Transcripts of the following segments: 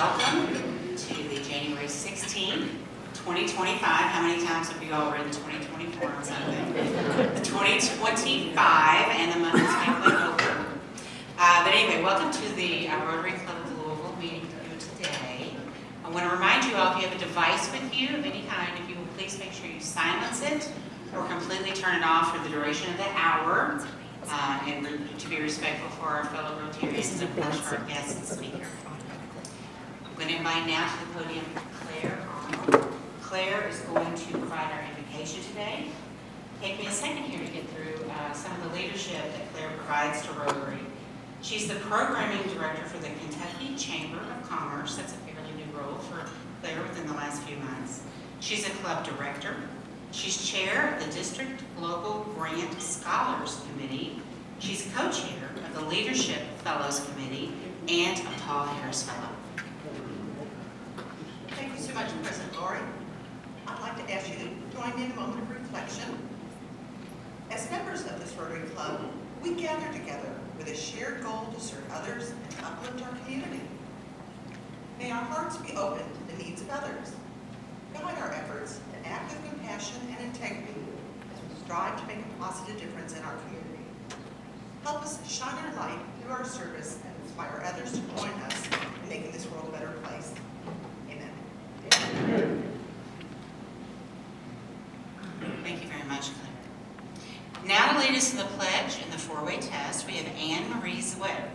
welcome to the January 16th, 2025. How many times have you all written 2024 on something? The 2025, and the month is halfway over. But anyway, welcome to the Rotary Club of Louisville meeting today. I want to remind you all, if you have a device with you of any kind, if you will please make sure you silence it or completely turn it off for the duration of the hour. And to be respectful for our fellow Rotarians and of course for our guests and speaker. I'm going to invite now to the podium Claire Arnold. Claire is going to provide our invocation today. Take me a second here to get through some of the leadership that Claire provides to Rotary. She's the programming director for the Kentucky Chamber of Commerce. That's a fairly new role for Claire within the last few months. She's a club director. She's chair of the District Global Grant Scholars Committee. She's co-chair of the Leadership Fellows Committee and a Paul Harris Fellow. Thank you so much, President Lori. I'd like to ask you to join me in a moment of reflection. As members of this Rotary Club, we gather together with a shared goal to serve others and uplift our community. May our hearts be open to the needs of others. Guide our efforts to act with compassion and integrity as we strive to make a positive difference in our community. Help us shine our light through our service and inspire others to join us in making this world a better place. Amen. Thank you very much, Claire. Now to lead us to the pledge and the four-way test, we have Anne Marie Zwed.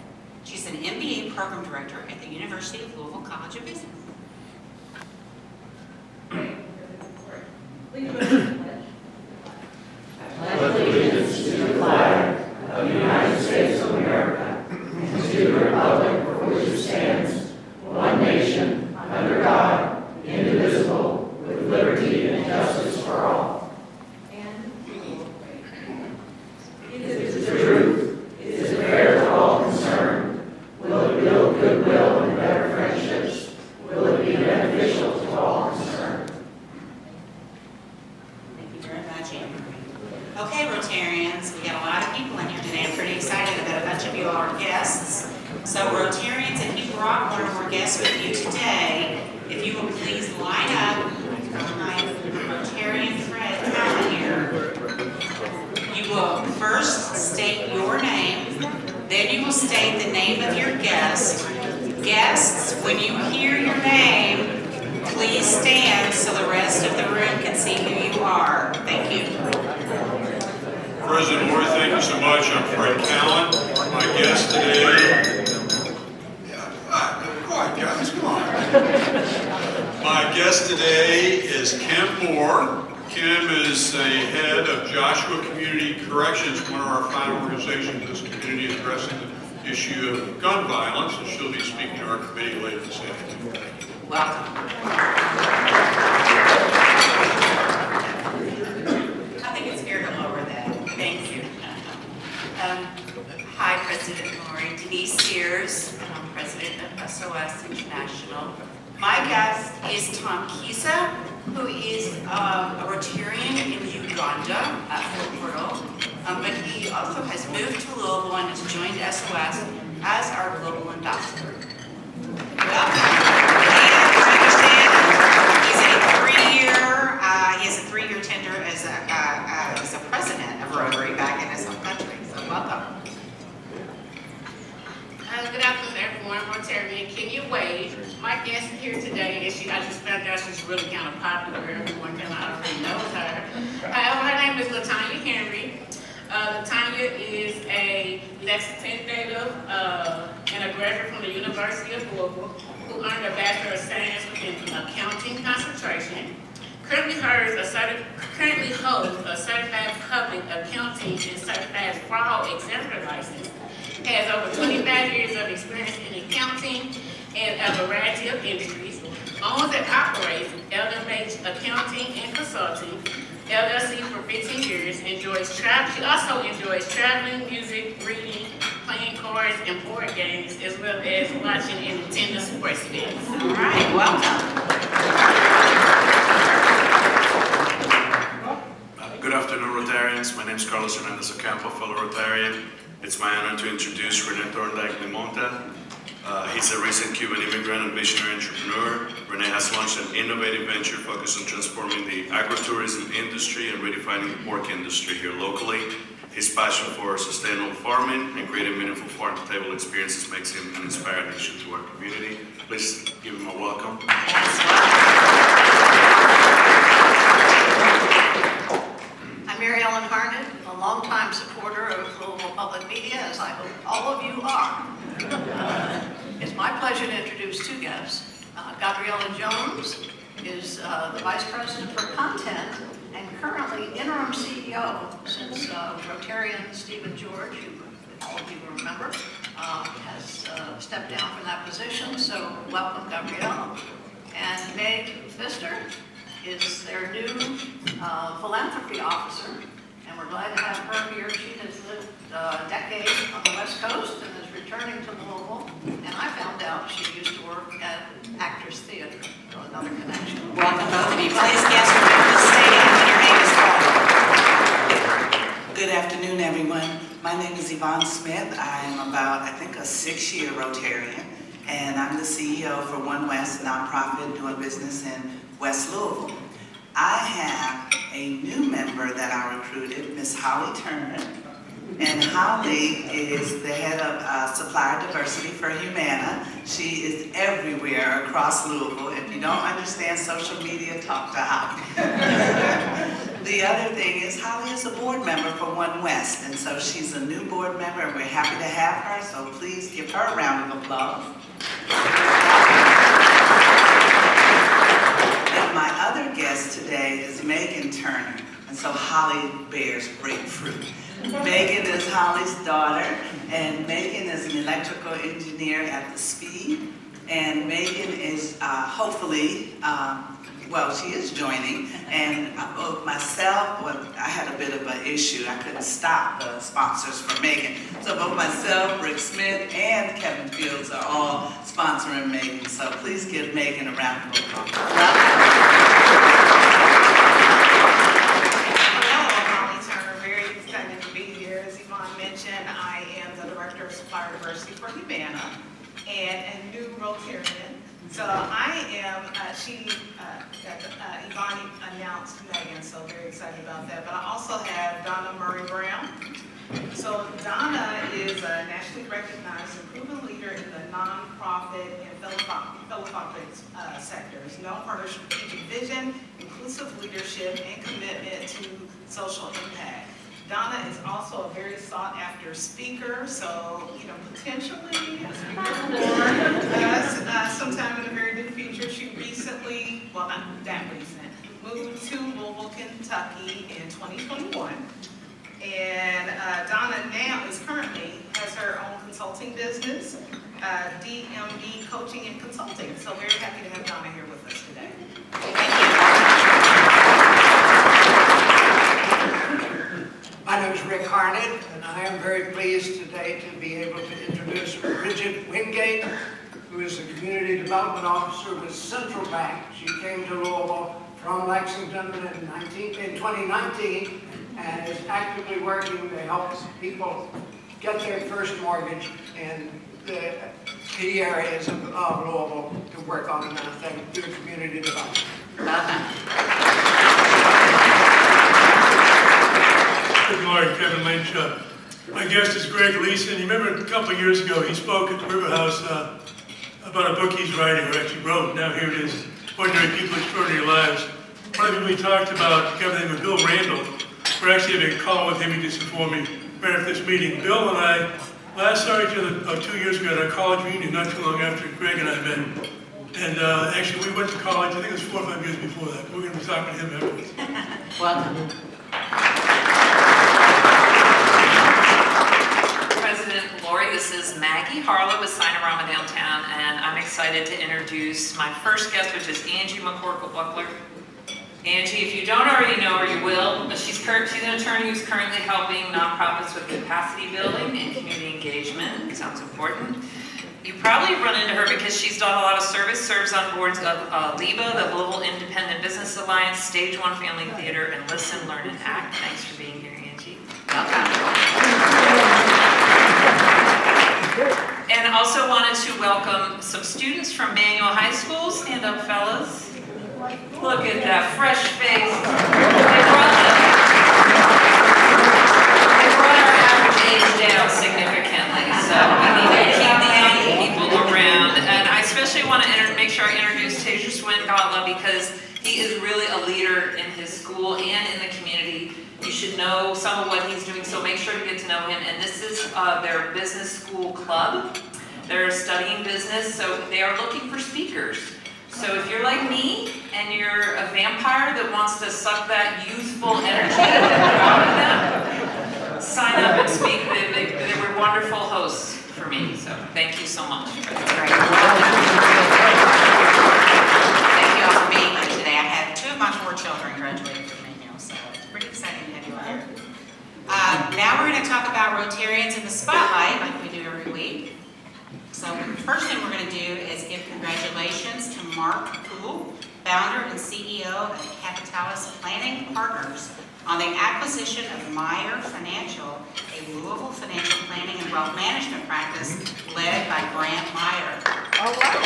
She's an MBA program director at the University of Louisville College of Business. Please raise the pledge. I pledge allegiance to the flag of the United States of America and to the republic for which it stands, one nation, under God, indivisible, with liberty and justice for all. And we will pray. It is the truth. It is fair to all concerned. Will it build goodwill and better friendships? Will it be beneficial to all concerned? Okay, Rotarians, we got a lot of people in here today. I'm pretty excited that a bunch of you all are guests. So Rotarians, if you brought one or more guests with you today, if you will please line up on my Rotarian thread out here. You will first state your name, then you will state the name of your guest. Guests, when you hear your name, please stand so the rest of the room can see who you are. Thank you. President Moore, thank you so much. I'm Fred Callan. My guest today... Come on, guys, come on. My guest today is Kim Moore. Kim is the head of Joshua Community Corrections, one of our fine organizations in this community addressing the issue of gun violence, and she'll be speaking to our committee later this afternoon. Thank you. Welcome. I think it's fair to lower that. Thank you. Hi, President Lori. Denise Sears, I'm President of SOS International. My guest is Tom Kisa, who is a Rotarian in Uganda at Fort Portal, but he also has moved to Louisville and has joined SOS as our global ambassador. Welcome. He has a three-year tenure as a president of Rotary back in his home country. So welcome. Good afternoon, everyone. Rotarian, can you wave? My guest here today is I just found out she's really kind of popular. Everyone kind of already knows her. Her name is LaTanya Henry. LaTanya is a Lexington native and a graduate from the University of Louisville who earned a Bachelor of Science in Accounting concentration. Currently holds a Certified Public Accounting and Certified Fraud Exemplar license. Has over 25 years of experience in accounting and a variety of industries. Owns and operates LMH Accounting and Consulting, LLC for 15 years. She also enjoys traveling, music, reading, playing cards and board games, as well as watching and attending sports events. All right, welcome. Good afternoon, Rotarians. My name is Carlos Hernandez Ocampo, fellow Rotarian. It's my honor to introduce Renee Thorndike Limonta. He's a recent Cuban immigrant and visionary entrepreneur. Rene has launched an innovative venture focused on transforming the agritourism industry and redefining the pork industry here locally. His passion for sustainable farming and creating meaningful farm-to-table experiences makes him an inspired addition to our community. Please give him a welcome. I'm Mary Ellen Harnett, a longtime supporter of Louisville Public Media, as I hope all of you are. It's my pleasure to introduce two guests. Gabriella Jones is the Vice President for Content and currently interim CEO since Rotarian Stephen George, who all of you will remember, has stepped down from that position. So welcome, Gabriella. And Meg Pfister is their new philanthropy officer, and we're glad to have her here. She has lived a decade on the West Coast and is returning to Louisville, and I found out she used to work at Actors Theater, so another connection. Welcome both of you. Please guess your name and state it when your name is called. Good afternoon, everyone. My name is Yvonne Smith. I am about, I think, a 6-year Rotarian, and I'm the CEO for One West nonprofit doing business in West Louisville. I have a new member that I recruited, Miss Holly Turner, and Holly is the head of Supplier Diversity for Humana. She is everywhere across Louisville. If you don't understand social media, talk to Holly. The other thing is Holly is a board member for One West, and so she's a new board member, and we're happy to have her, so please give her a round of applause. And my other guest today is Megan Turner, and so Holly bears great fruit. Megan is Holly's daughter, and Megan is an electrical engineer at the Speed, and Megan is hopefully, well, she is joining, and both myself, well, I had a bit of an issue. I couldn't stop the sponsors for Megan. So both myself, Rick Smith, and Kevin Fields are all sponsoring Megan. So please give Megan a round of applause. Hello, I'm Holly Turner. Very excited to be here. As Yvonne mentioned, I am the Director of Supplier Diversity for Humana and a new Rotarian. So I am, Yvonne announced Megan, so very excited about that. But I also have Donna Murray Brown. So Donna is a nationally recognized and proven leader in the nonprofit and philanthropic sectors, known for her strategic vision, inclusive leadership, and commitment to social impact. Donna is also a very sought-after speaker, so, potentially a speaker for sometime in the very near future. She recently, well, not that recent, moved to Louisville, Kentucky in 2021. And Donna now has her own consulting business, DMB Coaching and Consulting. So very happy to have Donna here with us today. My name is Rick Harnett, and I am very pleased today to be able to introduce Bridget Wingate, who is the Community Development Officer with Central Bank. She came to Louisville from Lexington in 2019 and is actively working to help people get their first mortgage in the key areas of Louisville to work on another thing through community development. Good morning, Kevin Lynch. My guest is Greg Leeson. You remember a couple of years ago, he spoke at the River House about a book he's writing, or actually wrote. Now here it is, Ordinary People, Extraordinary Lives. One of the people we talked about, everything with Bill Randall. We're actually having a call with him. He just informed me right after this meeting. Bill and I last saw each other 2 years ago at our college reunion, not too long after Greg and I met. And actually, we went to college, I think it was 4 or 5 years before that. We're going to be talking to him afterwards. Welcome. President Lori, this is Maggie Harlow with Signorama Downtown, and I'm excited to introduce my first guest, which is Angie McCorkle-Buckler. Angie, if you don't already know her, you will. She's an attorney who's currently helping nonprofits with capacity building and community engagement. It sounds important. You probably run into her because she's done a lot of service, serves on boards of LIBA, the Louisville Independent Business Alliance, Stage One Family Theater, and Listen, Learn, and Act. Thanks for being here, Angie. Welcome. And also wanted to welcome some students from Manual High School. Stand up, fellas. Look at that fresh face. They brought our average age down significantly, so we need to keep the young people around. And I especially want to make sure I introduce Tasia Swingala because he is really a leader in his school and in the community. You should know some of what he's doing, so make sure to get to know him. And this is their business school club. They're studying business, so they are looking for speakers. So if you're like me and you're a vampire that wants to suck that youthful energy out of them, sign up and speak. They were wonderful hosts for me, so thank you so much. That's great. Thank you all for being here today. I have two of my four children graduating from Manual, so it's pretty exciting to have you all here. Now we're going to talk about Rotarians in the Spotlight, like we do every week. So the first thing we're going to do is give congratulations to Mark Poole, founder and CEO of Capitalis Planning Partners, on the acquisition of Meyer Financial, a Louisville financial planning and wealth management practice led by Grant Meyer. All right.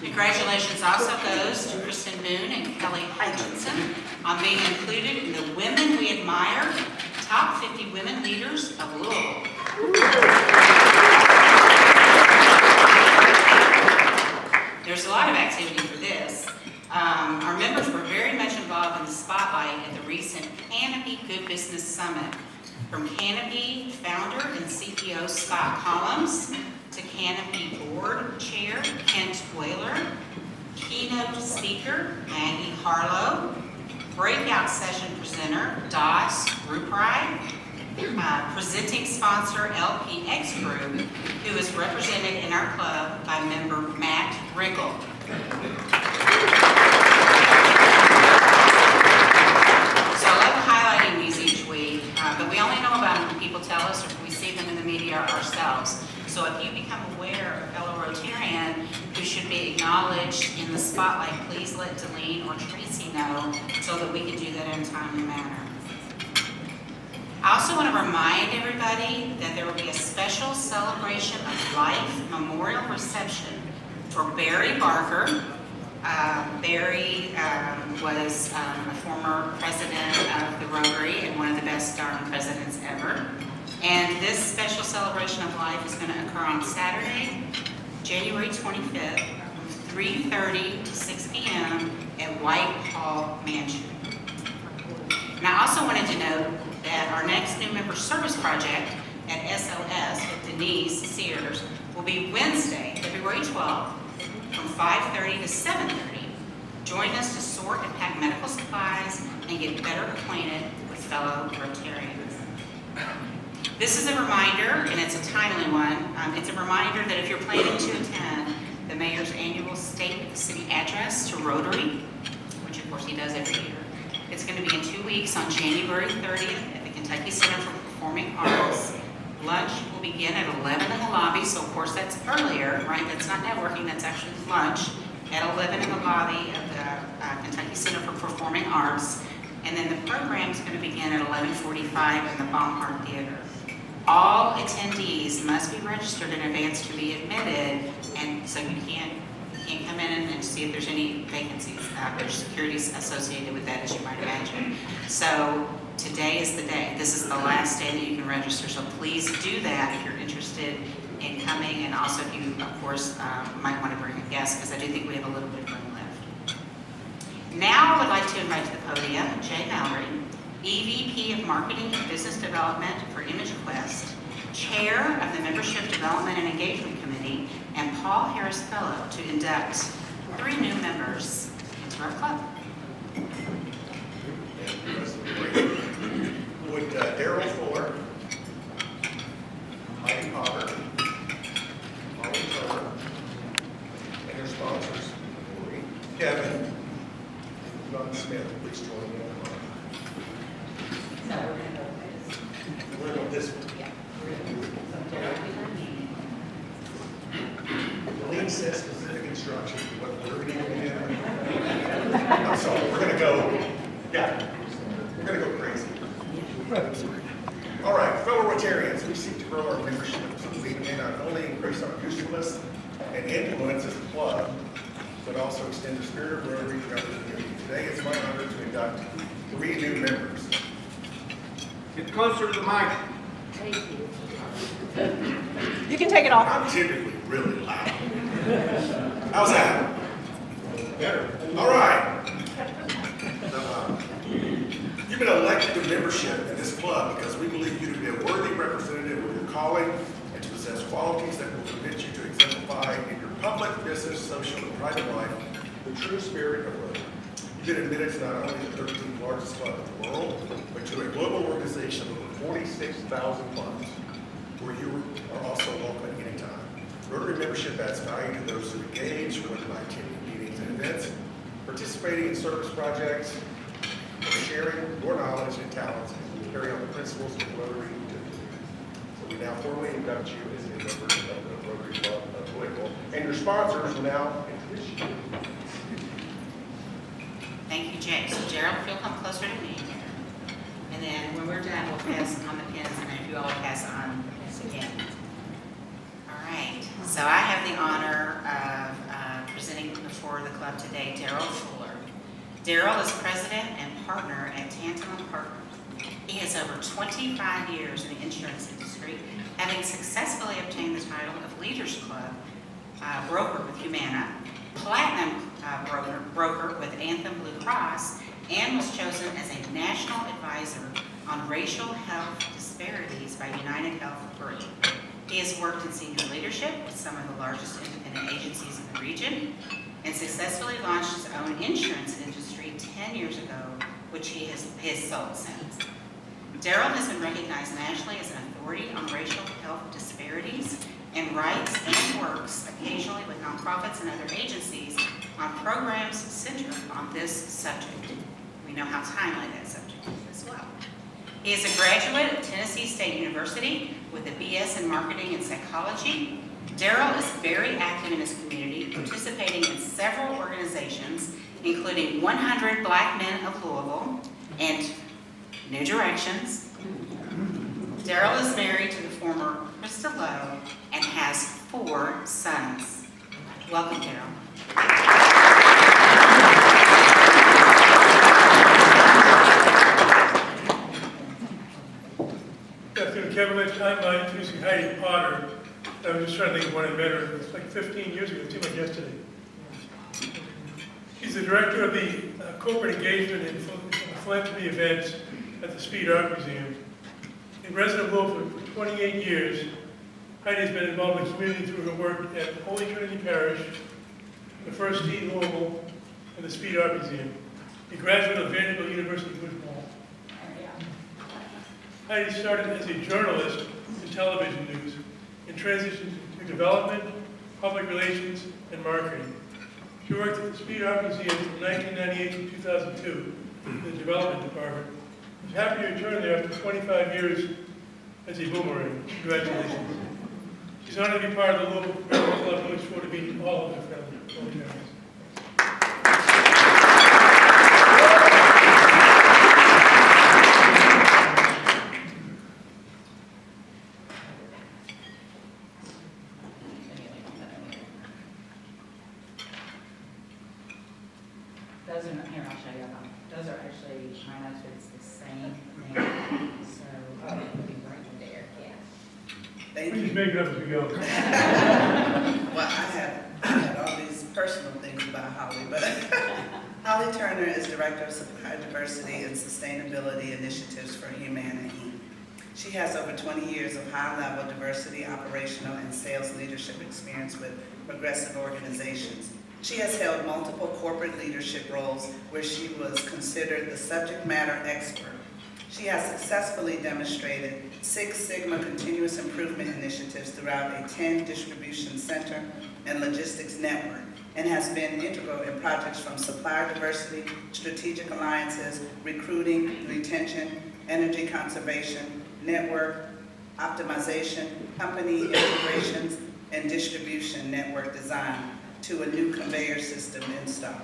Congratulations also goes to Kristen Boone and Kelly Hutchinson on being included in the Women We Admire Top 50 Women Leaders of Louisville. There's a lot of activity for this. Our members were very much involved in the spotlight at the recent Canopy Good Business Summit. From Canopy founder and CEO Scott Collins to Canopy board chair Kent Whaler, keynote speaker Maggie Harlow, breakout session presenter Das Rupreich, presenting sponsor LPX Group, who is represented in our club by member Matt Rickle. So I love highlighting these each week, but we only know about them when people tell us or if we see them in the media ourselves. So if you become aware of a fellow Rotarian who should be acknowledged in the spotlight, please let Delene or Tracy know so that we can do that in a timely manner. I also want to remind everybody that there will be a special celebration of life memorial reception for Barry Barker. Barry was a former president of the Rotary and one of the best darn presidents ever. And this special celebration of life is going to occur on Saturday, January 25th, from 3:30 to 6 p.m. at Whitehall Mansion. And I also wanted to note that our next new member service project at SOS with Denise Sears will be Wednesday, February 12th, from 5:30 to 7:30. Join us to sort and pack medical supplies and get better acquainted with fellow Rotarians. This is a reminder, and it's a timely one. It's a reminder that if you're planning to attend the mayor's annual State of the City address to Rotary, which of course he does every year, it's going to be in 2 weeks on January 30th at the Kentucky Center for Performing Arts. Lunch will begin at 11 in the lobby, so of course that's earlier, right? That's not networking, that's actually lunch at 11 in the lobby of the Kentucky Center for Performing Arts. And then the program is going to begin at 11:45 in the Baumhart Theater. All attendees must be registered in advance to be admitted, and so you can't come in and see if there's any vacancies. There's securities associated with that, as you might imagine. So today is the day. This is the last day that you can register, so please do that if you're interested in coming, and also if you, of course, might want to bring a guest, because I do think we have a little bit of room left. Now I would like to invite to the podium Jay Mallory, EVP of Marketing and Business Development for ImageQuest, Chair of the Membership Development and Engagement Committee, and Paul Harris Fellow to induct 3 new members into our club. Would Daryl Fuller, Heidi Potter, Molly Turner, and their sponsors, Lori, Kevin, and John Smith, please join me on the line. We're going this one. Delene says specific instructions for what we're going to do. I'm sorry, we're going to go, yeah, we're going to go crazy. our membership so we may not only increase our usefulness and influence as a club, but also extend the spirit of Rotary throughout the community. Today, it's my honor to induct 3 new members. Get closer to the mic. You can take it off. I'm typically really loud. How's that? Better. All right. You've been elected to membership in this club because we believe you to be a worthy representative of your calling and to possess qualities that will convince you to exemplify in your public, business, social, and private life the true spirit of Rotary. You've been admitted to not only the 13th largest club in the world, but to a global organization of over 46,000 clubs, where you are also welcome at any time. Rotary membership adds value to those who engage, whether by attending meetings and events, participating in service projects, or sharing your knowledge and talents as you carry on the principles of Rotary. So we now formally induct you as a member of the Rotary Club of Louisville. And your sponsors will now introduce you. Thank you, Jay. So Gerald, if you'll come closer to me. And then when we're done, we'll pass on the pins, and then if you all pass on this again. All right. So I have the honor of presenting before the club today, Daryl Fuller. Daryl is president and partner at Townsend Partners. He has over 25 years in the insurance industry, having successfully obtained the title of Leaders Club broker with Humana, platinum broker with Anthem Blue Cross, and was chosen as a national advisor on racial health disparities by United Health Group. He has worked in senior leadership with some of the largest independent agencies in the region and successfully launched his own insurance industry 10 years ago, which he has sold since. Daryl has been recognized nationally as an authority on racial health disparities and writes and works occasionally with nonprofits and other agencies on programs centered on this subject. We know how timely that subject is as well. He is a graduate of Tennessee State University with a BS in Marketing and Psychology. Daryl is very active in his community, participating in several organizations, including 100 Black Men of Louisville and New Directions. Daryl is married to the former Krista Lowe and has 4 sons. Welcome, Daryl. Good afternoon, Kevin. I'm introducing Heidi Potter. I was just trying to think of when I met her. It was like 15 years ago. It seemed like yesterday. She's the director of the corporate engagement and philanthropy events at the Speed Art Museum. A resident of Louisville for 28 years, Heidi has been involved in the community through her work at Holy Trinity Parish, the First Tee Louisville, and the Speed Art Museum. A graduate of Vanderbilt University, Bushmall. Heidi started as a journalist in television news and transitioned to development, public relations, and marketing. She worked at the Speed Art Museum from 1998 to 2002 in the development department. She's happy to return there after 25 years as a boomerang. Congratulations. She's honored to be part of the Louisville Professional Club and looks forward to meeting all of her friendly volunteers. Those are, here, I'll show you. Those are actually, my notes, it's the same thing. So, it'll be right there, yeah. Thank We you. just make it up as we go. Well, I had all these personal things about Holly, but Holly Turner is Director of Supplier Diversity and Sustainability Initiatives for Humana. She has over 20 years of high-level diversity, operational, and sales leadership experience with progressive organizations. She has held multiple corporate leadership roles where she was considered the subject matter expert. She has successfully demonstrated 6 Sigma continuous improvement initiatives throughout a 10 distribution center and logistics network, and has been integral in projects from supplier diversity, strategic alliances, recruiting, retention, energy conservation, network optimization, company integrations, and distribution network design to a new conveyor system install.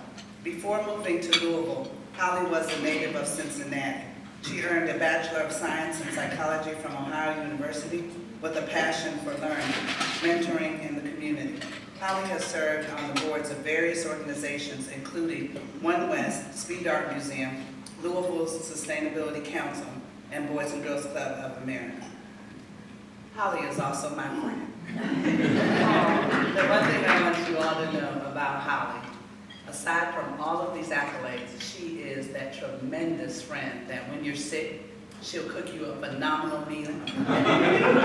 Before moving to Louisville, Holly was a native of Cincinnati. She earned a Bachelor of Science in Psychology from Ohio University with a passion for learning, mentoring, and the community. Holly has served on the boards of various organizations, including One West, Speed Art Museum, Louisville's Sustainability Council, and Boys and Girls Club of America. Holly is also my friend. The one thing I want you all to know about Holly, aside from all of these accolades, she is that tremendous friend that when you're sick, she'll cook you a phenomenal meal,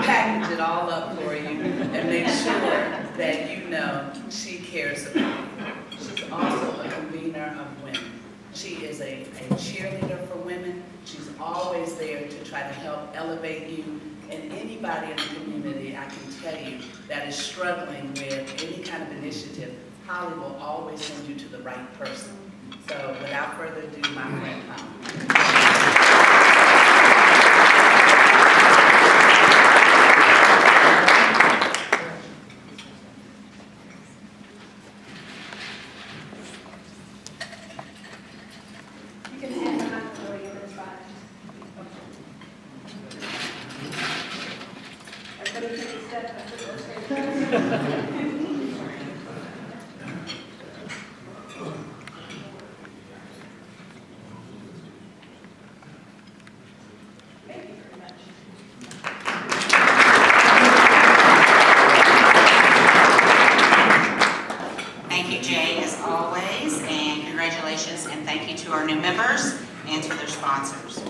package it all up for you, and make sure that you know she cares about you. She's also a convener of women. She is a cheerleader for women. She's always there to try to help elevate you. And anybody in the community, I can tell you, that is struggling with any kind of initiative, Holly will always send you to the right person. So without further ado, my friend Holly. Congratulations and thank you to our new members and to their sponsors.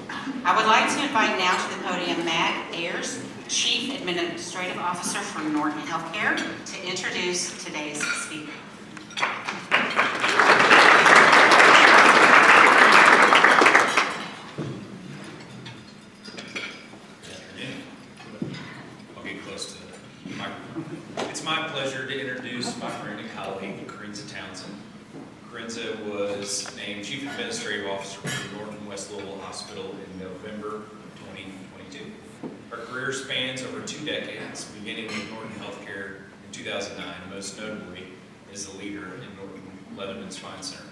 I would like to invite now to the podium Matt Ayers, Chief Administrative Officer for Norton Healthcare, to introduce today's speaker. I'll get close to the microphone. It's my pleasure to introduce my friend and colleague, Corenza Townsend. Corenza was named Chief Administrative Officer for Norton West Louisville Hospital in November 2022. Her career spans over 2 decades, beginning with Norton Healthcare in 2009, most notably as a leader in Norton Leatherman Spine Center.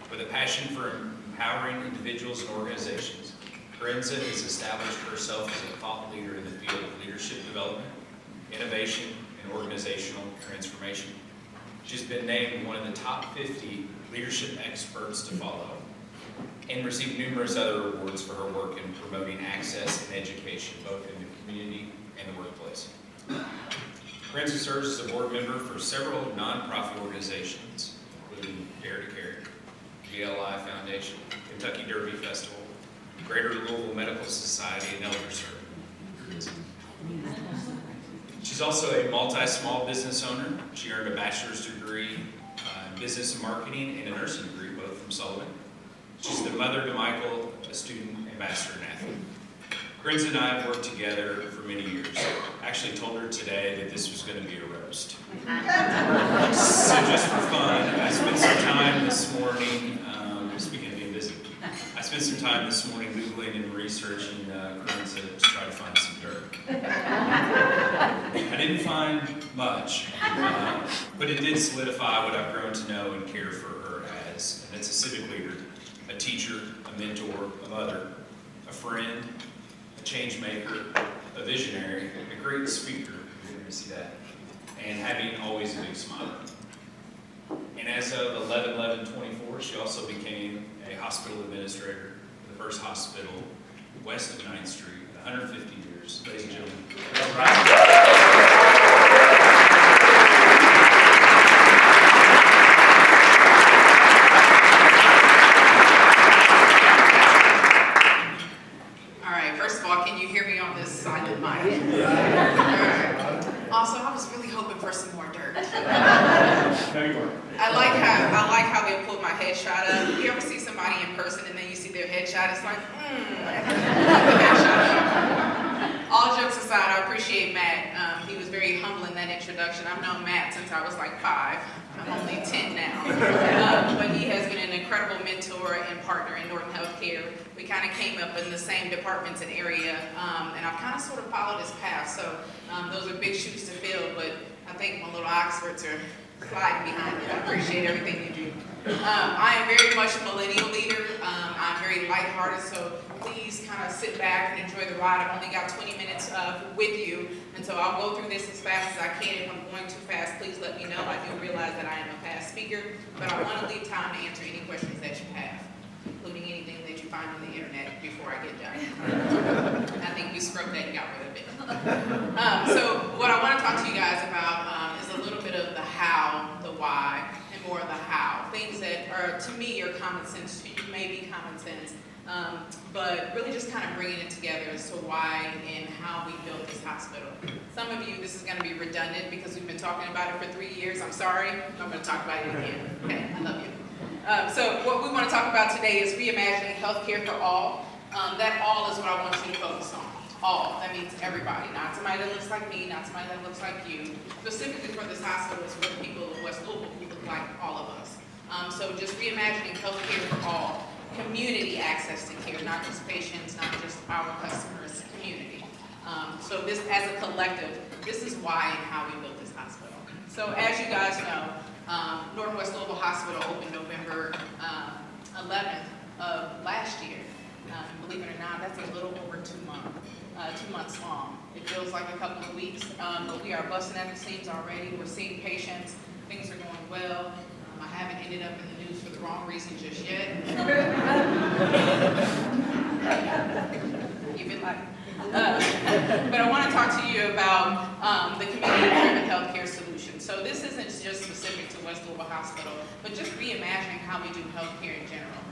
With a passion for empowering individuals and organizations, Corenza has established herself as a thought leader in the field of leadership development, innovation, and organizational transformation. She's been named one of the top 50 leadership experts to follow and received numerous other awards for her work in promoting access and education, both in the community and the workplace. Corenza serves as a board member for several nonprofit organizations, including Dare to Care, GLI Foundation, Kentucky Derby Festival, Greater Louisville Medical Society, and Elder Service. She's also a multi-small business owner. She earned a bachelor's degree in business and marketing and a nursing degree, both from Sullivan. She's the mother to Michael, a student, ambassador, and athlete. Corenza and I have worked together for many years. I actually told her today that this was going to be a roast. So just for fun, I spent some time this morning, speaking of being busy, I spent some time this morning Googling and researching Corenza to try to find some dirt. I didn't find much, but it did solidify what I've grown to know and care for her as, and it's a civic leader, a teacher, a mentor, a mother, a friend, a change maker, a visionary, a great speaker, you're going to see that, and having always a big smile. And as of 11/11/24, she also became a hospital administrator for the first hospital west of 9th Street, 150 years. Ladies and gentlemen. All right, first of all, can you hear me on this side of the mic? All right. Also, I was really hoping for some more dirt. I like how they pulled my headshot up. You ever see somebody in person and then you see their headshot? It's like, All jokes aside, I appreciate Matt. He was very humble in that introduction. I've known Matt since I was like 5. I'm only 10 now. But he has been an incredible mentor and partner in Norton Healthcare. We kind of came up in the same departments and area, and I've kind of sort of followed his path. So those are big shoes to fill, but I think my little Oxfords are sliding behind it. I appreciate everything you do. I am very much a millennial leader. I'm very lighthearted, so please kind of sit back and enjoy the ride. I've only got 20 minutes with you, and so I'll go through this as fast as I can. If I'm going too fast, please let me know. I do realize that I am a fast speaker, but I want to leave time to answer any questions that you have, including anything that you find on the internet before I get done. I think we scrubbed that and got rid of it. So what I want to talk to you guys about is a little bit of the how, the why, and more of the how. Things that are, to me, are common sense. To you may be common sense, but really just kind of bringing it together as to why and how we built this hospital. Some of you, this is going to be redundant because we've been talking about it for 3 years. I'm sorry. I'm going to talk about it again. Okay, I love you. So what we want to talk about today is reimagining healthcare for all. That all is what I want you to focus on. All. That means everybody. Not somebody that looks like me, not somebody that looks like you. Specifically for this hospital, it's for the people of West Louisville who look like all of us. So just reimagining healthcare for all. Community access to care, not just patients, not just our customers, community. So this, as a collective, this is why and how we built this hospital. So as you guys know, Norton West Louisville Hospital opened November 11th of last year. Believe it or not, that's a little over 2 months long. It feels like a couple of weeks, but we are busting at the seams already. We're seeing patients. Things are going well. I haven't ended up in the news for the wrong reason just yet. You've been like, but I want to talk to you about the community-driven healthcare solution. So this isn't just specific to West Louisville Hospital, but just reimagining how we do healthcare in general.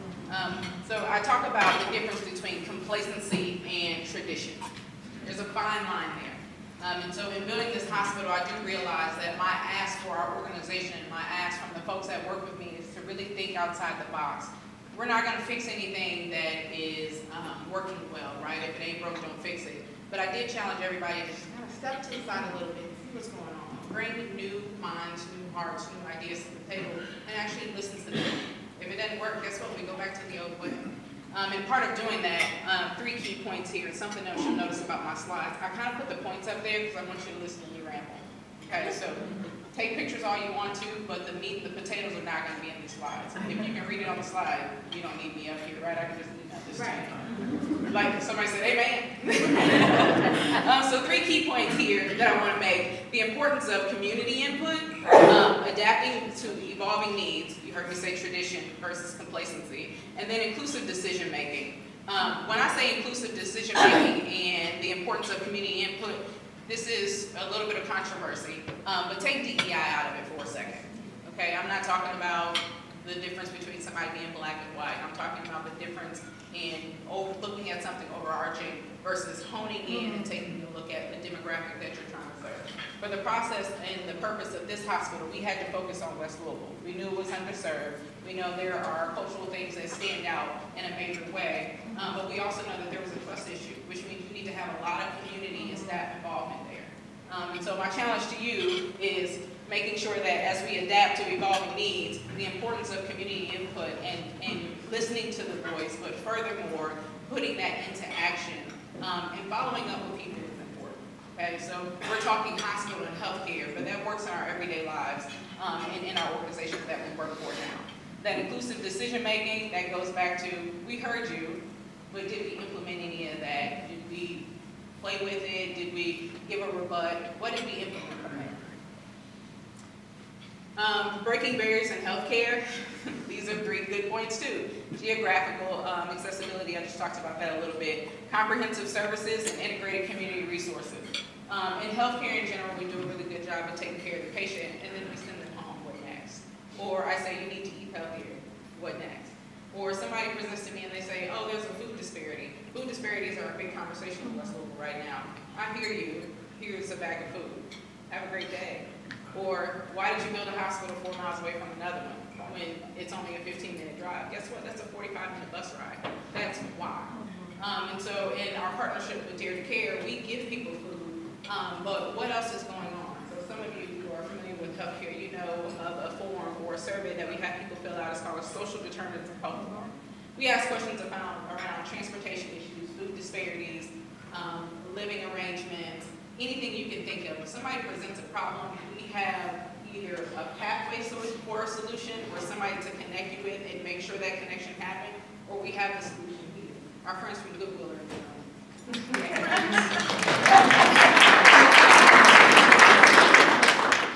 So I talk about the difference between complacency and tradition. There's a fine line there. And so in building this hospital, I do realize that my ask for our organization, my ask from the folks that work with me is to really think outside the box. We're not going to fix anything that is working well, right? If it ain't broke, don't fix it. But I did challenge everybody to just kind of step to the side a little bit and see what's going on. Bring new minds, new hearts, new ideas to the table, and actually listen to them. If it doesn't work, guess what? We go back to the old way. And part of doing that, 3 key points here, and something else you'll notice about my slides. I kind of put the points up there because I want you to listen to me ramble. Okay, so take pictures all you want to, but the meat, the potatoes are not going to be in these slides. If you can read it on the slide, you don't need me up here, right? I can just leave this to you. Like somebody said, amen. So 3 key points here that I want to make. The importance of community input, adapting to evolving needs. You heard me say tradition versus complacency. And then inclusive decision making. When I say inclusive decision making and the importance of community input, this is a little bit of controversy, but take DEI out of it for a second. Okay, I'm not talking about the difference between somebody being black and white. I'm talking about the difference in looking at something overarching versus honing in and taking a look at the demographic that you're trying to serve. For the process and the purpose of this hospital, we had to focus on West Louisville. We knew it was underserved. We know there are cultural things that stand out in a major way, but we also know that there was a trust issue, which means you need to have a lot of community and staff involvement there. And so my challenge to you is making sure that as we adapt to evolving needs, the importance of community input and listening to the voice, but furthermore, putting that into action and following up with people is important. Okay, so we're talking hospital and healthcare, but that works in our everyday lives and in our organizations that we work for now. That inclusive decision making, that goes back to, we heard you, but did we implement any of that? Did we play with it? Did we give a rebut? What did we implement from there? Breaking barriers in healthcare, these are 3 good points too. Geographical accessibility, I just talked about that a little bit. Comprehensive services and integrated community resources. In healthcare in general, we do a really good job of taking care of the patient and then we send them home, what next? Or I say, you need to eat healthier, what next? Or somebody presents to me and they say, oh, there's a food disparity. Food disparities are a big conversation in West Louisville right now. I hear you, here's a bag of food. Have a great day. Or why did you build a hospital 4 miles away from another one when it's only a 15-minute drive? Guess what? That's a 45-minute bus ride. That's why. And so in our partnership with Dare to Care, we give people food, but what else is going on? So some of you who are familiar with healthcare, you know of a form or a survey that we have people fill out. It's called a social determinants of health form. We ask questions around transportation issues, food disparities, living arrangements, anything you can think of. If somebody presents a problem, we have either a pathway for a solution or somebody to connect you with and make sure that connection happens, or we have the solution here. Our friends from Goodwill are in the room.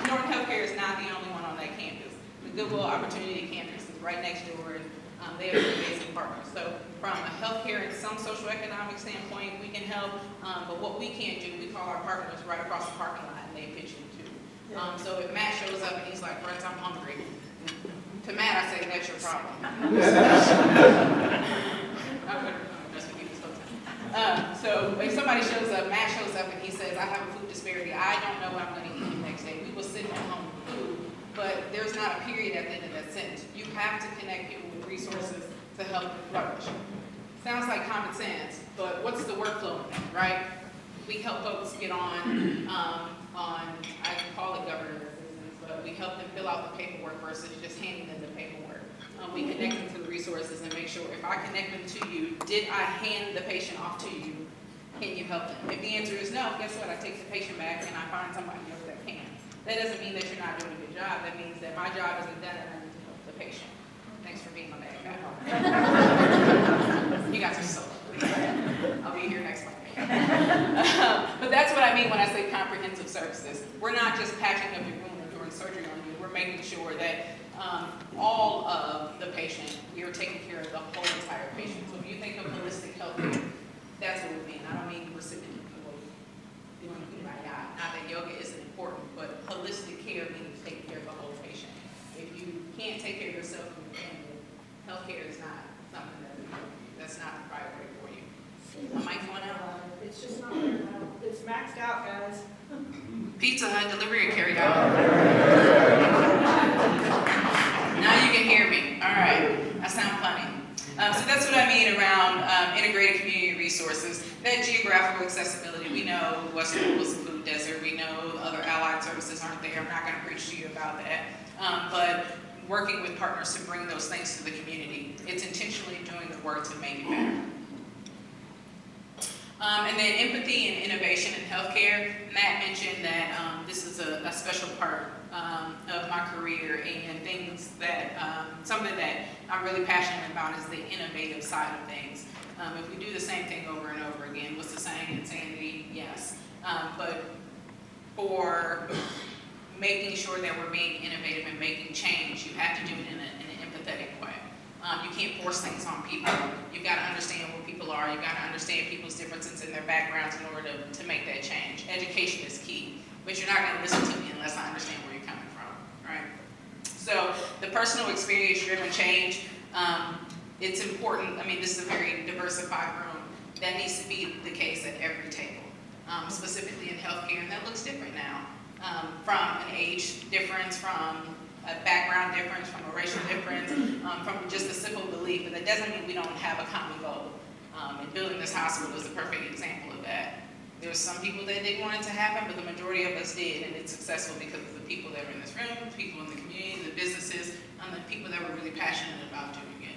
Norton Healthcare is not the only one on that campus. The Goodwill Opportunity Campus is right next door, and they are amazing partners. So from a healthcare and some social economic standpoint, we can help, but what we can't do, we call our partners right across the parking lot and they pitch in too. So if Matt shows up and he's like, "Friends, I'm hungry," to Matt, I say, "That's your problem." So if somebody shows up, Matt shows up and he says, "I have a food disparity, I don't know what I'm gonna eat the next day," we will sit at home with food, but there's not a period at the end of that sentence. You have to connect people with resources to help them flourish. Sounds like common sense, but what's the workflow, right? We help folks get on, I can call it government assistance, but we help them fill out the paperwork versus just handing them the paperwork. We connect them to the resources and make sure if I connect them to you, did I hand the patient off to you? Can you help them? If the answer is no, guess what? I take the patient back and I find somebody else that can. That doesn't mean that you're not doing a good job. That means that my job isn't done and I need to help the patient. Thanks for being my bad guy. You guys are so lovely. I'll be here next Monday. But that's what I mean when I say comprehensive services. We're not just patching up your wound or doing surgery on you. We're making sure that all of the patient, we are taking care of the whole entire patient. So if you think of holistic health care, that's what we mean. I don't mean we're sitting in doing kumbaya. Not that yoga isn't important, but holistic care means taking care of the whole patient. If you can't take care of yourself and your family, healthcare is not something that's not the priority for you. Am I going out? It's just not there now. It's maxed out, guys. Pizza Hut delivery or carry out? Now you can hear me. All right. I sound funny. So that's what I mean around integrated community resources. That geographical accessibility. We know West Louisville is a food desert. We know other allied services aren't there. I'm not going to preach to you about that. But working with partners to bring those things to the community. It's intentionally doing the work to make it better. And then empathy and innovation in healthcare. Matt mentioned that this is a special part of my career, and things that, something that I'm really passionate about is the innovative side of things. If we do the same thing over and over again, what's the saying? Insanity? Yes. But for making sure that we're being innovative and making change, you have to do it in an empathetic way. You can't force things on people. You've got to understand where people are. You've got to understand people's differences in their backgrounds in order to make that change. Education is key, but you're not going to listen to me unless I understand where you're coming from, right? So the personal experience-driven change, it's important. I mean, this is a very diversified room. That needs to be the case at every table, specifically in healthcare, and that looks different now. From an age difference, from a background difference, from a racial difference, from just a simple belief, but that doesn't mean we don't have a common goal. And building this hospital is a perfect example of that. There were some people that didn't want it to happen, but the majority of us did, and it's successful because of the people that are in this room, the people in the community, the businesses, and the people that were really passionate about doing it.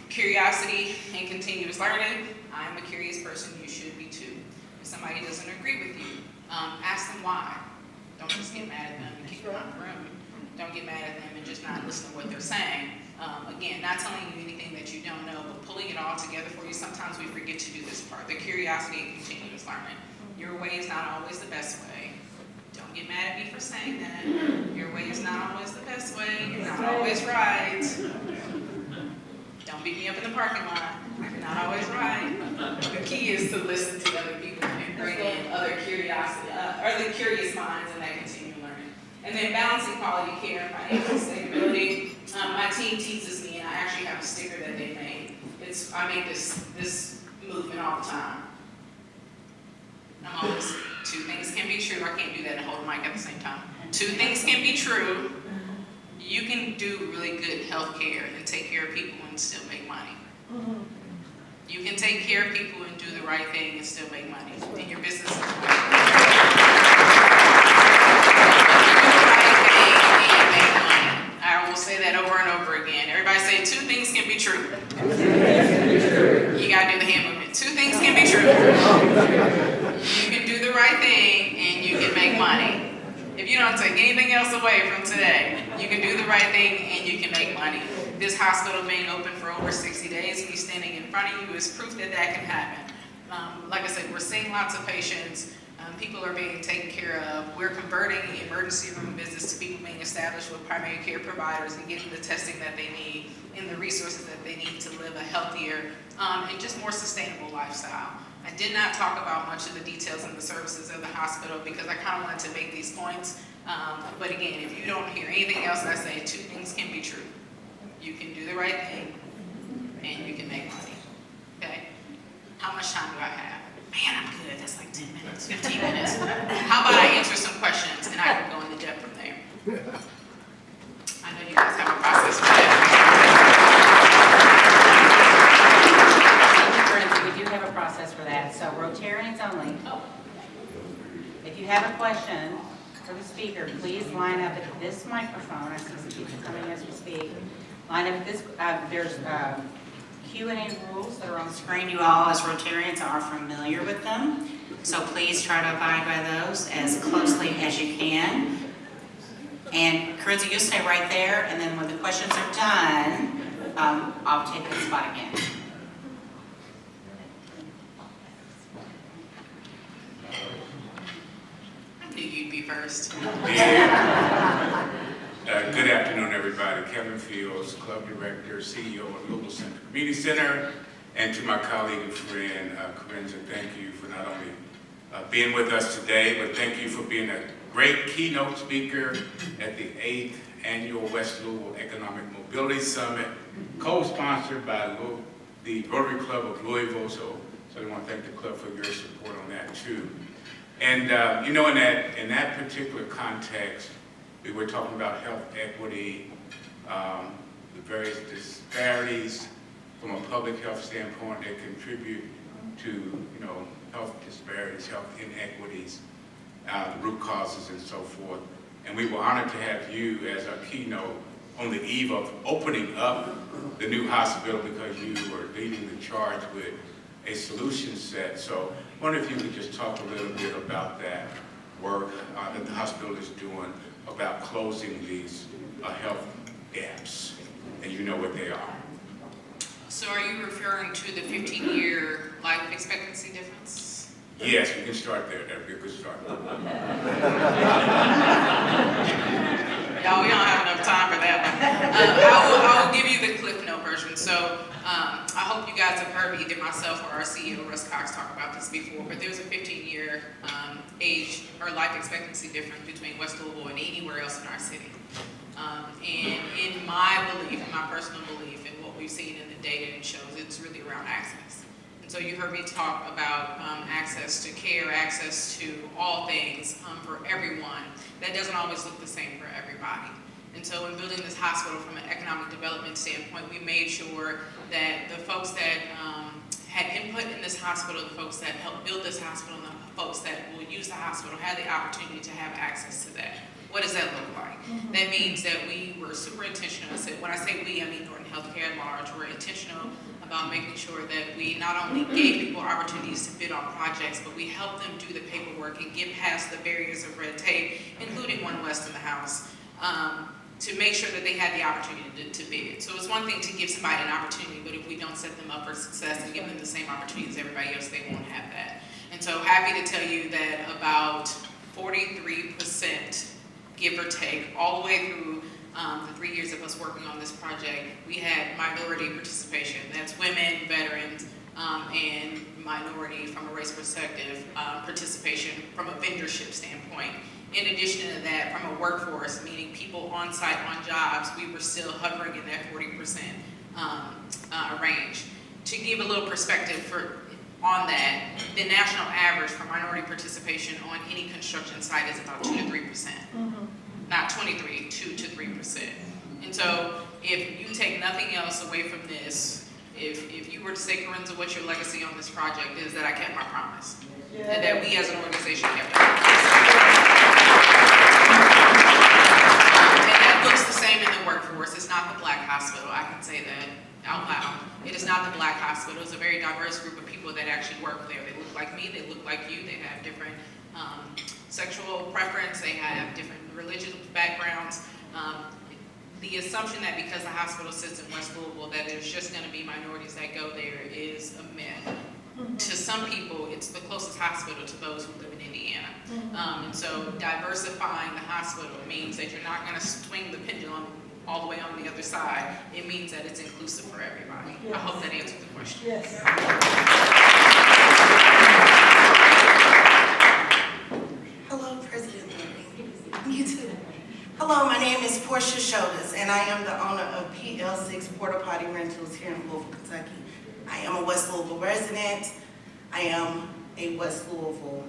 Curiosity and continuous learning. I'm a curious person, you should be too. If somebody doesn't agree with you, ask them why. Don't just get mad at them and kick them out of the room. Don't get mad at them and just not listen to what they're saying. Again, not telling you anything that you don't know, but pulling it all together for you. Sometimes we forget to do this part, the curiosity and continuous learning. Your way is not always the best way. Don't get mad at me for saying that. Your way is not always the best way. You're not always right. Don't beat me up in the parking lot. You're not always right. The key is to listen to other people and bring in other curiosity, other curious minds and that continued learning. And then balancing quality care and financial sustainability. My team teases me, and I actually have a sticker that they made. I make this movement all the time. I'm always, two things can be true. I can't do that and hold a mic at the same time. Two things can be true. You can do really good health care and take care of people and still make money. You can take care of people and do the right thing and still make money. And your business is I will say that over and over again. Everybody say two things can be true. You gotta do the hand movement. Two things can be true. You can do the right thing and you can make money. If you don't take anything anything else away from today. You can do the right thing and you can make money. This hospital being open for over 60 days, me standing in front of you is proof that that can happen. Like I said, we're seeing lots of patients. People are being taken care of. We're converting emergency room visits to people being established with primary care providers and getting the testing that they need and the resources that they need to live a healthier and just more sustainable lifestyle. I did not talk about much of the details and the services of the hospital because I kind of wanted to make these points. But again, if you don't hear anything else I say, two things can be true. You can do the right thing and you can make money, okay? How much time do I have? Man, I'm good. That's like 10 minutes, 15 minutes. How about I answer some questions and I can go into depth from there? I know you guys have a process for that. We do have a process for that. So Rotarians only. If you have a question for the speaker, please line up at this microphone. I see some people coming as we speak. Line up at this. There's Q&A rules that are on the screen. You all, as Rotarians, are familiar with them. So please try to abide by those as closely as you can. And Corenza, you stay right there, and then when the questions are done, I'll take the spot again. I knew you'd be first. Good afternoon, everybody. Kevin Fields, Club Director, CEO of Louisville Central Community Center, and to my colleague and friend, Corenza, thank you for not only being with us today, but thank you for being a great keynote speaker at the 8th Annual West Louisville Economic Mobility Summit, co-sponsored by the Rotary Club of Louisville, so I want to thank the club for your support on that too. And you know, in that particular context, we were talking about health equity, the various disparities from a public health standpoint that contribute to, you know, health disparities, health inequities, the root causes and so forth. And we were honored to have you as our keynote on the eve of opening up the new hospital because you were leading the charge with a solution set. So I wonder if you could just talk a little bit about that work that the hospital is doing about closing these health gaps, and you know what they are. So are you referring to the 15-year life expectancy difference? Yes, we can start there. That'd be a good start. Y'all, we don't have enough time for that one. I will give you the Cliff Note version. So I hope you guys have heard either myself or our CEO, Russ Cox, talk about this before, but there's a 15-year age or life expectancy difference between West Louisville and anywhere else in our city. And in my belief, in my personal belief, and what we've seen in the data and shows, it's really around access. And so you heard me talk about access to care, access to all things for everyone. That doesn't always look the same for everybody. And so in building this hospital from an economic development standpoint, we made sure that the folks that had input in this hospital, the folks that helped build this hospital, and the folks that will use the hospital had the opportunity to have access to that. What does that look like? That means that we were super intentional. When I say we, I mean Norton Healthcare at large. We're intentional about making sure that we not only gave people opportunities to bid on projects, but we helped them do the paperwork and get past the barriers of red tape, including One West in the house, to make sure that they had the opportunity to bid. So it's one thing to give somebody an opportunity, but if we don't set them up for success and give them the same opportunity as everybody else, they won't have that. And so happy to tell you that about 43%, give or take, all the way through the 3 years of us working on this project, we had minority participation. That's women, veterans, and minority from a race perspective participation from a vendorship standpoint. In addition to that, from a workforce, meaning people on site on jobs, we were still hovering in that 40% range. To give a little perspective on that, the national average for minority participation on any construction site is about 2 to 3%. Not 23, 2 to 3%. And so if you take nothing else away from this, if you were to say, Corenza, what's your legacy on this project, is that I kept my promise. Yeah. And that we as an organization kept our promise. And that looks the same in the workforce. It's not the black hospital, I can say that out loud. It is not the black hospital. It's a very diverse group of people that actually work there. They look like me, they look like you, they have different sexual preference, they have different religious backgrounds. The assumption that because the hospital sits in West Louisville that there's just going to be minorities that go there is a myth. To some people, it's the closest hospital to those who live in Indiana. And so diversifying the hospital means that you're not going to swing the pendulum all the way on the other side. It means that it's inclusive for everybody. Yes. I hope that answers the question. Yes. Hello, President Norton. You too. Hello, my name is Portia Shoulders, and I am the owner of PL6 Porta Potty Rentals here in Louisville, Kentucky. I am a West Louisville resident. I am a West Louisville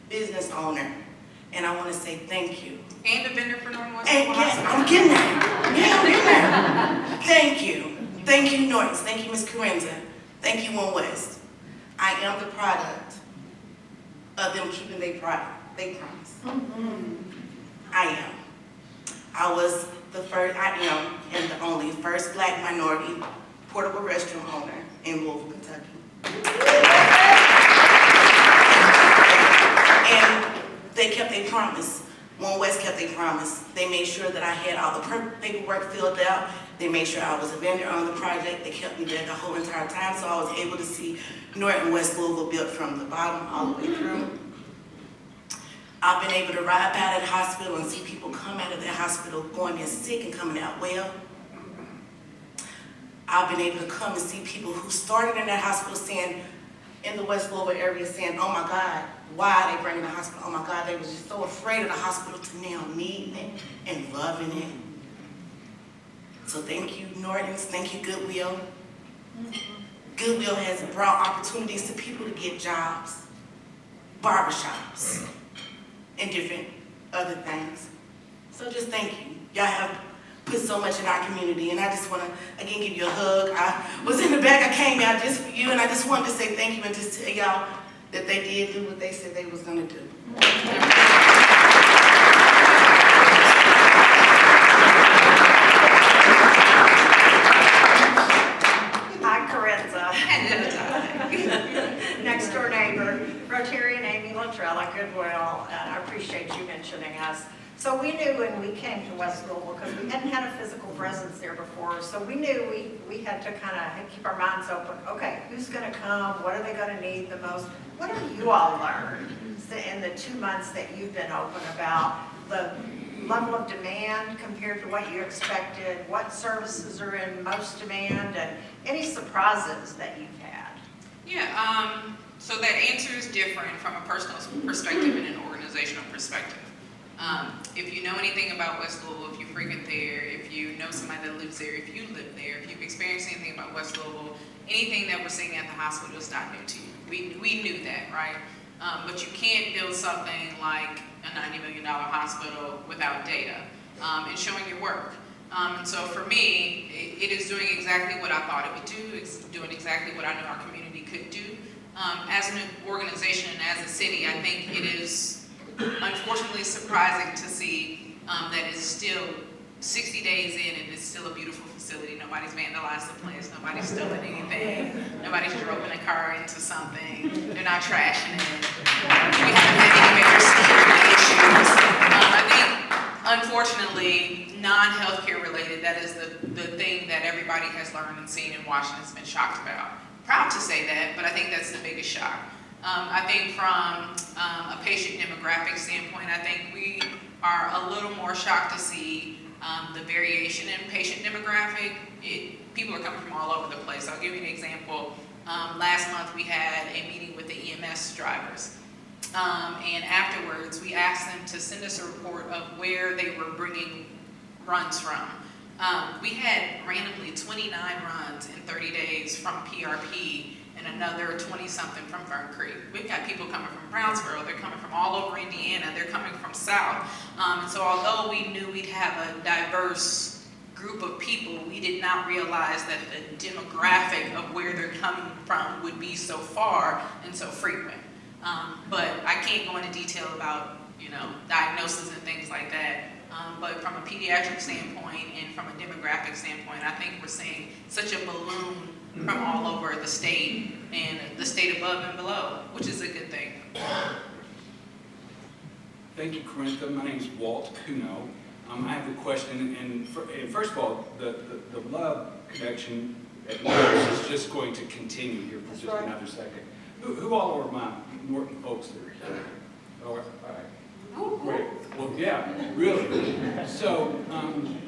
business owner, and I want to say thank you. And a vendor for Norton West And Louisville yes, Hospital. I'm getting there. Yeah, I'm getting there. Thank you. Thank you, Norton. Thank you, Ms. Corenza. Thank you, One West. I am the product of them keeping their product. They promise. I am. I was the first, I am, and the only first Black minority portable restroom owner in Louisville, Kentucky. And they kept their promise. One West kept their promise. They made sure that I had all the paperwork filled out. They made sure I was a vendor on the project. They kept me there the whole entire time, so I was able to see Norton West Louisville built from the bottom all the way through. I've been able to ride by that hospital and see people come out of that hospital going in sick and coming out well. I've been able to come and see people who started in that hospital saying, in the West Louisville area, saying, oh my God, why are they bringing the hospital? Oh my God, they were just so afraid of the hospital to now needing it and loving it. So thank you, Norton's, thank you, Goodwill. Goodwill has brought opportunities to people to get jobs, barbershops, and different other things. So just thank you. Y'all have put so much in our community, and I just want to, again, give you a hug. I was in the back, I came out just for you, and I just wanted to say thank you and just tell y'all that they did do what they said they was going to do. Hi, Corenza. Next door neighbor, Rotarian Amy Latrella, Goodwill, and I appreciate you mentioning us. So we knew when we came to West Louisville, because we hadn't had a physical presence there before, so we knew we had to kind of keep our minds open. Okay, who's going to come? What are they going to need the most? What have you all learned in the 2 months that you've been open about the level of demand compared to what you expected? What services are in most demand, and any surprises that you've had? Yeah, so that answer is different from a personal perspective and an organizational perspective. If you know anything about West Louisville, if you frequent there, if you know somebody that lives there, if you live there, if you've experienced anything about West Louisville, anything that we're seeing at the hospital is not new to you. We knew that, right? But you can't build something like a $90 million hospital without data and showing your work. And so for me, it is doing exactly what I thought it would do. It's doing exactly what I knew our community could do. As an organization and as a city, I think it is unfortunately surprising to see that it's still 60 days in and it's still a beautiful facility. Nobody's vandalized the place, nobody's stolen anything, nobody's driven a car into something, they're not trashing it. We haven't had any major security issues. I think, unfortunately, non-healthcare related, that is the thing that everybody has learned and seen and watched and has been shocked about. Proud to say that, but I think that's the biggest shock. I think from a patient demographic standpoint, I think we are a little more shocked to see the variation in patient demographic. People are coming from all over the place. I'll give you an example. Last month we had a meeting with the EMS drivers. And afterwards we asked them to send us a report of where they were bringing runs from. We had randomly 29 runs in 30 days from PRP and another 20-something from Fern Creek. We've got people coming from Brownsboro, they're coming from all over Indiana, they're coming from South. And so although we knew we'd have a diverse group of people, we did not realize that the demographic of where they're coming from would be so far and so frequent. But I can't go into detail about, diagnosis and things like that. But from a pediatric standpoint and from a demographic standpoint, I think we're seeing such a balloon from all over the state and the state above and below, which is a good thing. Thank you, Corenza. My name is Walt Kuno. I have a question, and first of all, the love connection at Norton is just going to continue here for just another second. Who all are my Norton folks that are here? All right. Great. Well, yeah, really. So, I'm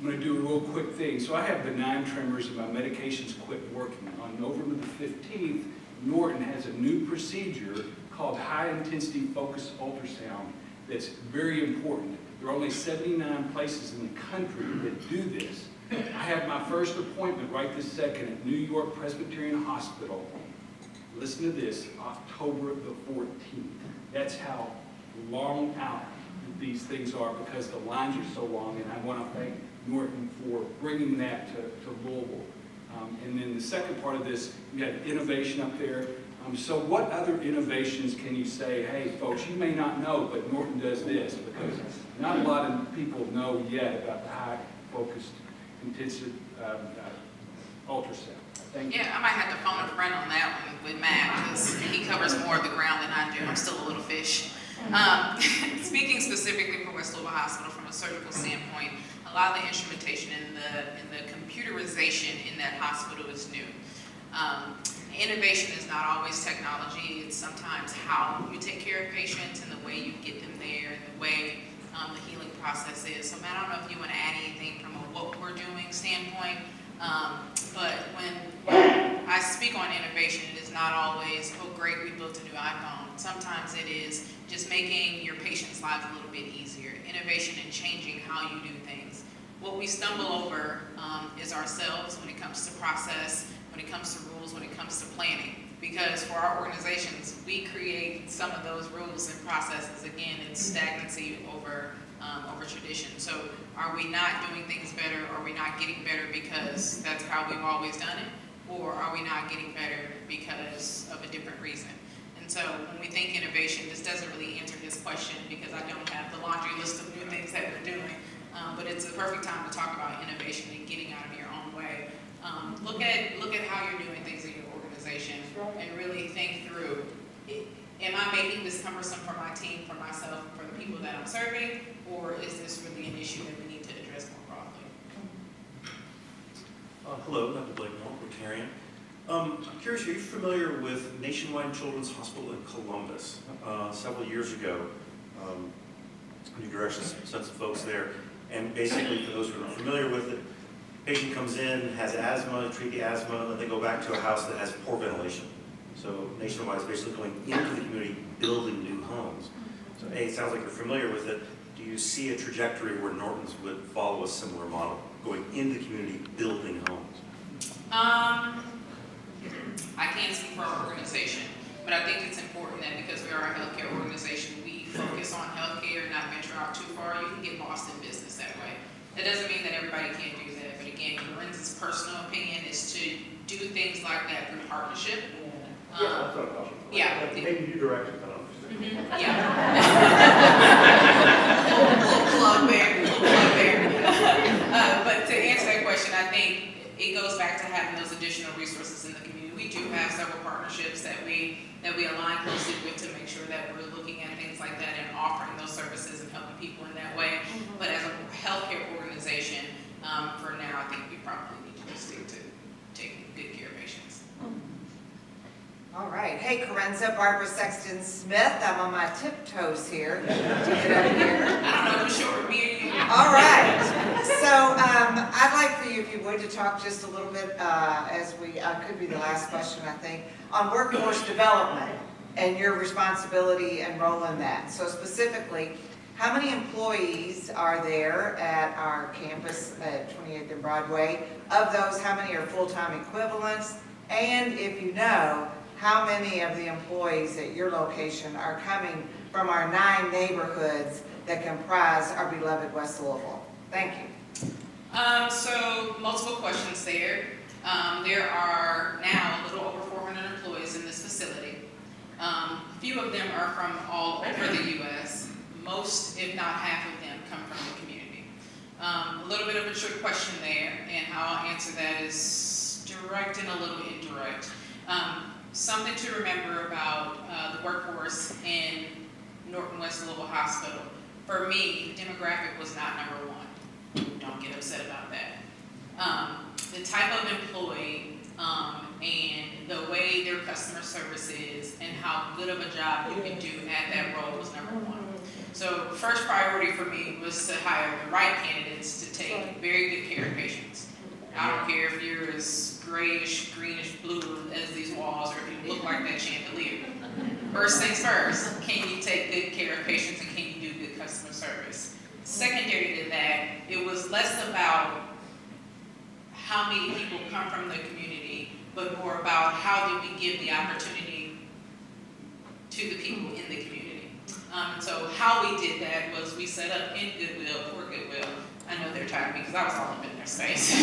going to do a real quick thing. So I have benign tremors and my medications quit working. On November the 15th, Norton has a new procedure called high-intensity focused ultrasound that's very important. There are only 79 places in the country that do this. I have my first appointment right this second at New York Presbyterian Hospital. Listen to this, October the 14th. That's how long out these things are because the lines are so long, and I want to thank Norton for bringing that to Louisville. And then the second part of this, we had innovation up there. So what other innovations can you say, hey folks, you may not know, but Norton does this, because not a lot of people know yet about the high focused intensive ultrasound. Thank you. Yeah, I might have to phone a friend on that one with Matt, because he covers more of the ground than I do. I'm still a little fish. Speaking specifically for West Louisville Hospital from a surgical standpoint, a lot of the instrumentation and the computerization in that hospital is new. Innovation is not always technology. It's sometimes how you take care of patients and the way you get them there and the way the healing process is. So Matt, I don't know if you want to add anything from a what we're doing standpoint, but when I speak on innovation, it is not always, oh great, we built a new iPhone. Sometimes it is just making your patient's lives a little bit easier. Innovation and changing how you do things. What we stumble over is ourselves when it comes to process, when it comes to rules, when it comes to planning. Because for our organizations, we create some of those rules and processes. Again, it's stagnancy over tradition. So are we not doing things better? Are we not getting better because that's how we've always done it? Or are we not getting better because of a different reason? And so when we think innovation, this doesn't really answer his question because I don't have the laundry list of new things that we're doing. But it's a perfect time to talk about innovation and getting out of your own way. Look at how you're doing things in your organization and really think through, am I making this cumbersome for my team, for myself, for the people that I'm serving, or is this really an issue that we need to address more broadly? Hello, Dr. Blakemore, Rotarian. I'm curious, are you familiar with Nationwide Children's Hospital in Columbus? Several years ago, New Direction sent some folks there, and basically, for those who are familiar with it, patient comes in, has asthma, treat the asthma, and then they go back to a house that has poor ventilation. So Nationwide is basically going into the community, building new homes. So A, it sounds like you're familiar with it. Do you see a trajectory where Norton's would follow a similar model, going into the community, building homes? I can't speak for our organization, but I think it's important that because we are a healthcare organization, we focus on healthcare and not venture out too far. You can get lost in business that way. That doesn't mean that everybody can't do that, but again, Corenza's personal opinion is to do things like that through partnership. Yeah, that's what I'm talking about. Yeah. Like maybe New Direction, I don't know. Yeah. little plug there. But to answer that question, I think it goes back to having those additional resources in the community. We do have several partnerships that we align closely with to make sure that we're looking at things like that and offering those services and helping people in that way. But as a healthcare organization, for now, I think we probably need to just stick to taking good care of patients. All right. Hey, Corenza, Barbara Sexton Smith. I'm on my tiptoes here to get up here. I don't know who's short, me or you. All right. So I'd like for you, if you would, to talk just a little bit as we, could be the last question, I think, on workforce development and your responsibility and role in that. So specifically, how many employees are there at our campus at 28th and Broadway? Of those, how many are full-time equivalents? And if you know, how many of the employees at your location are coming from our 9 neighborhoods that comprise our beloved West Louisville? Thank you. So multiple questions there. There are now a little over 400 employees in this facility. A few of them are from all over the U.S. Most, if not half of them, come from the community. A little bit of a trick question there, and how I'll answer that is direct and a little indirect. Something to remember about the workforce in Norton West Louisville Hospital, for me, demographic was not number one. Don't get upset about that. The type of employee and the way their customer service is and how good of a job you can do at that role was number one. So first priority for me was to hire the right candidates to take very good care of patients. I don't care if you're as grayish, greenish blue as these walls or if you look like that chandelier. First things first, can you take good care of patients and can you do good customer service? Secondary to that, it was less about how many people come from the community, but more about how do we give the opportunity to the people in the community. So how we did that was we set up in Goodwill, for Goodwill. I know they're tired of me because I was all up in their space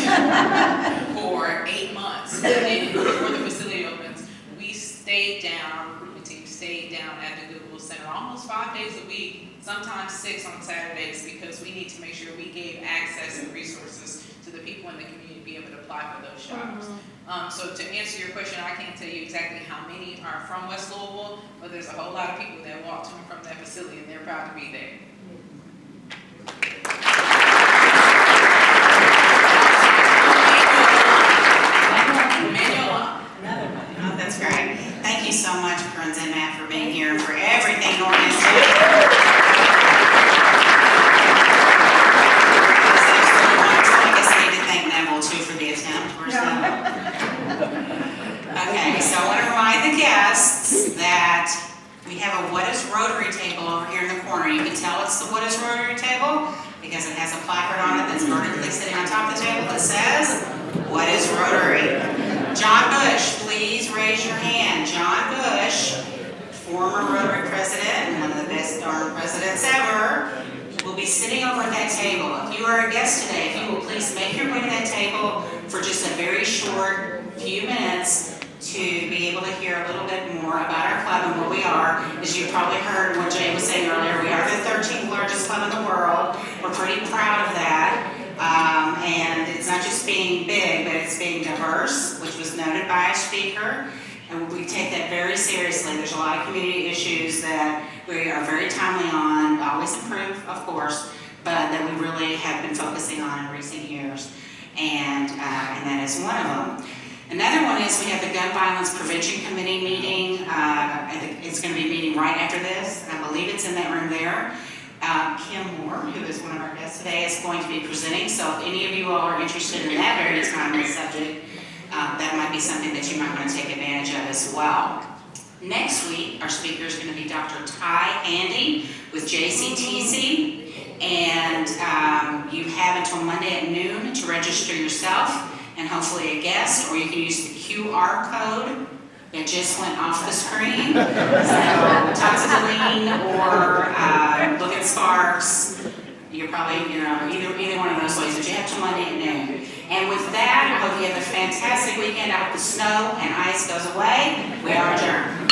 for 8 months. And then before the facility opens, we stayed down, our recruitment team stayed down at the Goodwill Center almost 5 days a week, sometimes 6 on Saturdays, because we need to make sure we gave access and resources to the people in the community to be able to apply for those jobs. So to answer your question, I can't tell you exactly how many are from West Louisville, but there's a whole lot of people that walk to and from that facility and they're proud to be there. That's great. Thank you so much, Corenza and Matt, for being here, for everything Norton is doing. I guess I need to thank Neville too for the attempt. Where's Neville? Okay, so I want to remind the guests that we have a What is Rotary table over here in the corner. You can tell it's the What is Rotary table because it has a placard on it that's vertically sitting on top of the table that says, What is Rotary? John Bush, please raise your hand. John Bush, former Rotary president and one of the best darn presidents ever, will be sitting over at that table. If you are a guest today, if you will please make your way to that table for just a very short few minutes to be able to hear a little bit more about our club and what we are. As you probably heard what Jay was saying earlier, we are the 13th largest club in the world. We're pretty proud of that. And it's not just being big, but it's being diverse, which was noted by a speaker. And we take that very seriously. There's a lot of community issues that we are very timely on, always improve, of course, but that we really have been focusing on in recent years. And that is one of them. Another one is we have the Gun Violence Prevention Committee meeting. I think it's going to be meeting right after this. I believe it's in that room there. Kim Moore, who is one of our guests today, is going to be presenting. So if any of you all are interested in that very timely subject, that might be something that you might want to take advantage of as well. Next week, our speaker is going to be Dr. Ty Andy with JCTC. And you have until Monday at noon to register yourself and hopefully a guest, or you can use the QR code that just went off the screen. So talk to Deline or look at Sparks. You're probably, either one of those ways, but you have till Monday at noon. And with that, I hope you have a fantastic weekend. I hope the snow and ice goes away. We are adjourned.